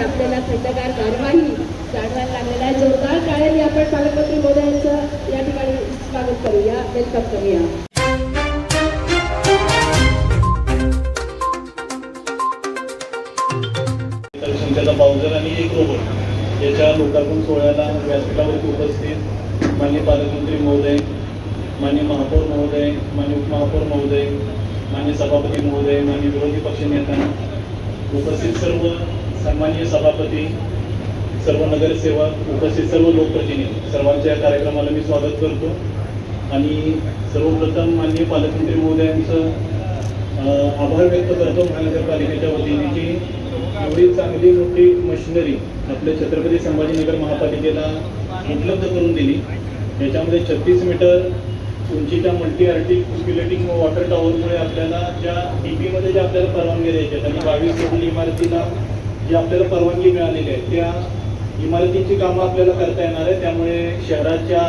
आपल्याला खंडगार कारवाई जाणवायला लागलेला आहे. जोरदार टाळ्यांनी आपण पालकमंत्री महोदयांचं या ठिकाणी स्वागत करूया, वेलकम करूया. संख्येचा पावजर आणि एक रोबोट याच्या लोकार्पण सोहळ्याला व्यासपीठावरती उपस्थित माननीय पालकमंत्री महोदय, माननीय महापौर महोदय, माननीय उपमहापौर महोदय, माननीय सभापती महोदय, माननीय विरोधी पक्ष नेत्यांना, उपस्थित सर्व सन्माननीय सभापती, सर्व नगरसेवक, उपस्थित सर्व लोकप्रतिनिधी, सर्वांच्या या कार्यक्रमाला मी स्वागत करतो. आणि सर्वप्रथम माननीय पालकमंत्री महोदयांचं आभार व्यक्त करतो महानगरपालिकेच्या वतीने की एवढी चांगली मोठी मशिनरी आपल्या छत्रपती संभाजीनगर महापालिकेला उपलब्ध करून दिली. याच्यामध्ये 36 मीटर उंचीच्या मल्टी आर्टिक्युलेटिंग वॉटर टॉवरमुळे आपल्याला ज्या DP मध्ये जे आपल्याला परवानगी द्यायच्या आणि 22 मजली इमारतीला जी आपल्याला परवानगी मिळालेली आहे त्या इमारतीची कामं आपल्याला करता येणार आहे. त्यामुळे शहराच्या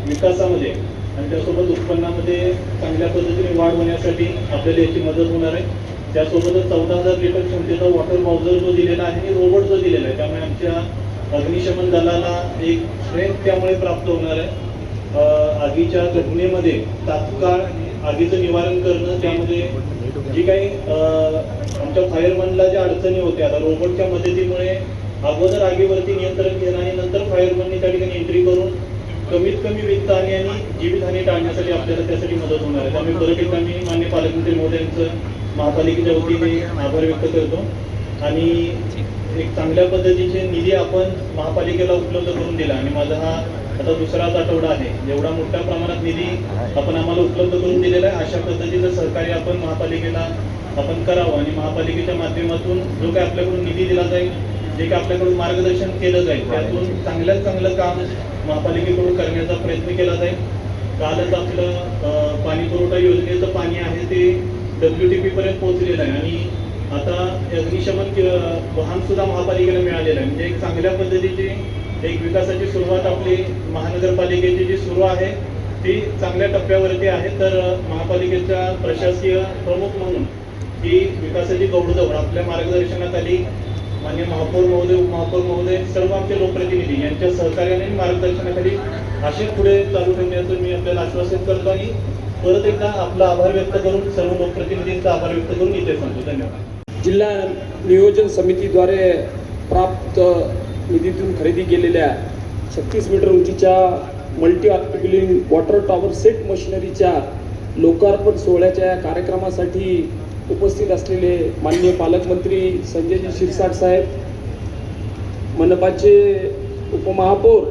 विकासामध्ये आणि त्यासोबत उत्पन्नामध्ये चांगल्या पद्धतीने वाढ होण्यासाठी आपल्याला याची मदत होणार आहे. त्यासोबतच 14,000 लिटर क्षमतेचा वॉटर पावडर जो दिलेला आहे आणि रोबोट जो दिलेला आहे त्यामुळे आमच्या अग्निशमन दलाला एक स्ट्रेंथ त्यामुळे प्राप्त होणार आहे. आगीच्या घटनेमध्ये तात्काळ आगीचं निवारण करणं, त्यामध्ये जी काही आमच्या फायरमनला ज्या अडचणी होत्या आता रोबोटच्या मदतीमुळे अगोदर आगीवरती नियंत्रण घेणं आणि नंतर फायरमनने त्या ठिकाणी एंट्री करून कमीत कमी वित्तहानी आणि जीवितहानी टाळण्यासाठी आपल्याला त्यासाठी मदत होणार आहे. त्यामुळे परत एकदा मी माननीय पालकमंत्री महोदयांचं महापालिकेच्या वतीने आभार व्यक्त करतो. आणि एक चांगल्या पद्धतीचे निधी आपण महापालिकेला उपलब्ध करून दिला आणि माझा हा आता दुसराच आठवडा आहे जेवढा मोठ्या प्रमाणात निधी आपण आम्हाला उपलब्ध करून दिलेला आहे. अशा पद्धतीचं सहकार्य आपण महापालिकेला आपण करावं आणि महापालिकेच्या माध्यमातून जो काही आपल्याकडून निधी दिला जाईल, जे काही आपल्याकडून मार्गदर्शन केलं जाईल त्यातून चांगल्यात चांगलं काम महापालिकेकडून करण्याचा प्रयत्न केला जाईल. कालच आपलं पाणी पुरवठा योजनेचं पाणी आहे ते WTP पर्यंत पोहोचलेलं आहे आणि आता अग्निशमन वाहन सुद्धा महापालिकेला मिळालेलं आहे. म्हणजे एक चांगल्या पद्धतीची एक विकासाची सुरुवात आपली महानगरपालिकेची जी सुरू आहे ती चांगल्या टप्प्यावरती आहे. तर महापालिकेच्या प्रशासकीय प्रमुख म्हणून ही विकासाची गौरदौड आपल्या मार्गदर्शनात आली. माननीय महापौर महोदय, उपमहापौर महोदय, सर्व आमचे लोकप्रतिनिधी यांच्या सहकार्याने मार्गदर्शनाखाली असे पुढे चालू ठेवण्याचं मी आपल्याला आश्वासित करतो आणि परत एकदा आपला आभार व्यक्त करून सर्व लोकप्रतिनिधींचा आभार व्यक्त करून इथे सांगतो. धन्यवाद. जिल्हा नियोजन समितीद्वारे प्राप्त निधीतून खरेदी केलेल्या 36 मीटर उंचीच्या मल्टी आर्टिक्युलेटिंग वॉटर टॉवर सेट मशिनरीच्या लोकार्पण सोहळ्याच्या कार्यक्रमासाठी उपस्थित असलेले माननीय पालकमंत्री संजयजी शिरसाट साहेब, मनपाचे उपमहापौर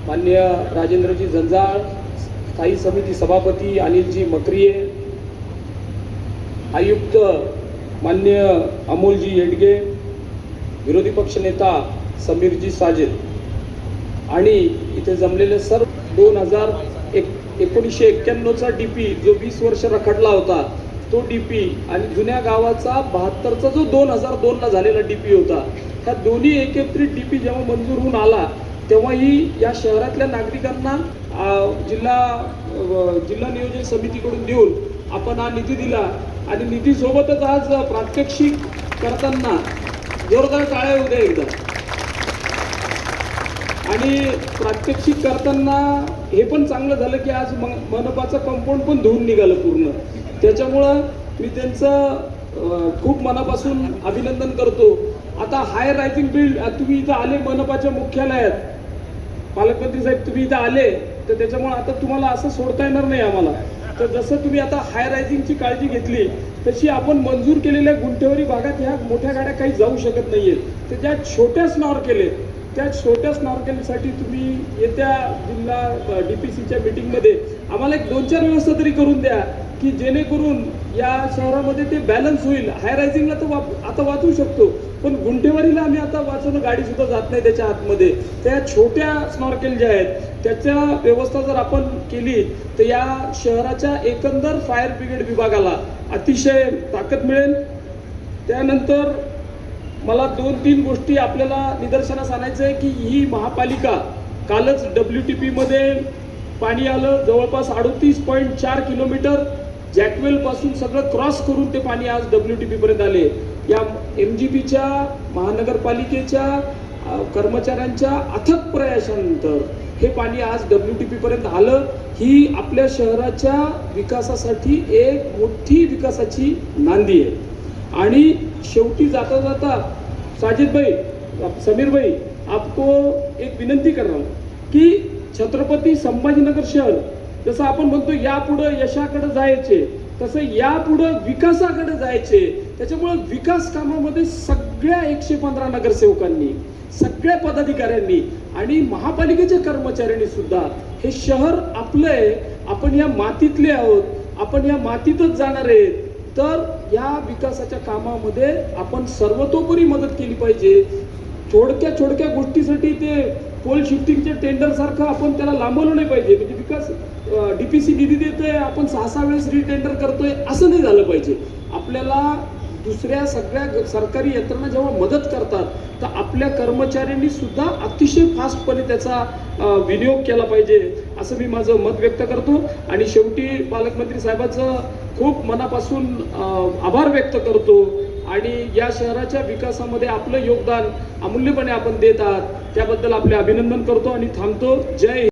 माननीय राजेंद्रजी जंजाळ, स्थायी समिती सभापती अनिलजी मकरिये, आयुक्त माननीय अमोलजी येडगे, विरोधी पक्ष नेता समीरजी साजिद आणि इथे जमलेले सर्व 1991चा DP जो 20 वर्ष रखडला होता तो DP आणि जुन्या गावाचा 72चा जो 2002ला झालेला DP होता, ह्या दोन्ही एकत्रित DP जेव्हा मंजूर होऊन आला तेव्हाही या शहरातल्या नागरिकांना जिल्हा नियोजन समितीकडून देऊन आपण हा निधी दिला आणि निधीसोबतच आज प्रात्यक्षिक करताना जोरदार टाळ्या होऊ द्या एकदा. आणि प्रात्यक्षिक करताना हे पण चांगलं झालं की आज मनपाचं कंपाऊंड पण धुवून निघालं पूर्ण. त्याच्यामुळं मी त्यांचं खूप मनापासून अभिनंदन करतो. आता हाय रायझिंग बिल्ड तुम्ही इथं आले मनपाच्या मुख्यालयात, पालकमंत्री साहेब तुम्ही इथं आले तर त्याच्यामुळे आता तुम्हाला असं सोडता येणार नाही आम्हाला. तर जसं तुम्ही आता हाय रायझिंगची काळजी घेतली तशी आपण मंजूर केलेल्या गुंठेवारी भागात ह्या मोठ्या गाड्या काही जाऊ शकत नाहीयेत. तर ज्या छोट्या स्नॉर्केल आहेत त्या छोट्या स्नॉर्केलसाठी तुम्ही येत्या जिल्हा DPCच्या मीटिंगमध्ये आम्हाला एक 2-4 व्यवस्था तरी करून द्या की जेणेकरून या शहरामध्ये ते बॅलन्स होईल. हाय रायझिंगला तर आता वाचवू शकतो पण गुंठेवारीला आम्ही आता वाचवणं गाडी सुद्धा जात नाही त्याच्या आतमध्ये. त्या छोट्या स्नॉर्केल ज्या आहेत त्याच्या व्यवस्था जर आपण केली तर या शहराच्या एकंदर फायर ब्रिगेड विभागाला अतिशय ताकद मिळेल. त्यानंतर मला 2-3 गोष्टी आपल्याला निदर्शनास आणायचं आहे की ही महापालिका कालच WTP मध्ये पाणी आलं जवळपास 38.4 किलोमीटर जॅकवेल पासून सगळं क्रॉस करून ते पाणी आज WTP पर्यंत आले. या MGPच्या महानगरपालिकेच्या कर्मचाऱ्यांच्या अथक प्रयासानंतर हे पाणी आज WTP पर्यंत आलं. ही आपल्या शहराच्या विकासासाठी एक मोठी विकासाची नांदी आहे. आणि शेवटी जाता जाता साजिद भाई, समीर भाई, आपको एक विनंती कर रहा हूं की छत्रपती संभाजीनगर शहर जसं आपण म्हणतो यापुढं यशाकडे जायचे, तसं यापुढं विकासाकडे जायचे. त्याच्यामुळे विकास कामामध्ये सगळ्या 115 नगरसेवकांनी, सगळ्या पदाधिकाऱ्यांनी आणि महापालिकेच्या कर्मचाऱ्यांनी सुद्धा हे शहर आपलं आहे, आपण या मातीतले आहोत, आपण या मातीतच जाणार आहेत, तर या विकासाच्या कामामध्ये आपण सर्वतोपरी मदत केली पाहिजे. छोडक्या गोष्टीसाठी ते पोल शिफ्टिंगच्या टेंडर सारखं आपण त्याला लांबवलं नाही पाहिजे. म्हणजे विकास DPC निधी देतोय, आपण 6 वेळेस रिटेंडर करतोय, असं नाही झालं पाहिजे. आपल्याला दुसऱ्या सगळ्या सरकारी यंत्रणा जेव्हा मदत करतात तर आपल्या कर्मचाऱ्यांनी सुद्धा अतिशय फास्टपणे त्याचा विनियोग केला पाहिजे, असं मी माझं मत व्यक्त करतो. आणि शेवटी पालकमंत्री साहेबांचं खूप मनापासून आभार व्यक्त करतो. आणि या शहराच्या विकासामध्ये आपलं योगदान अमूल्यपणे आपण देत आहात, त्याबद्दल आपले अभिनंदन करतो आणि थांबतो. जय हिंद.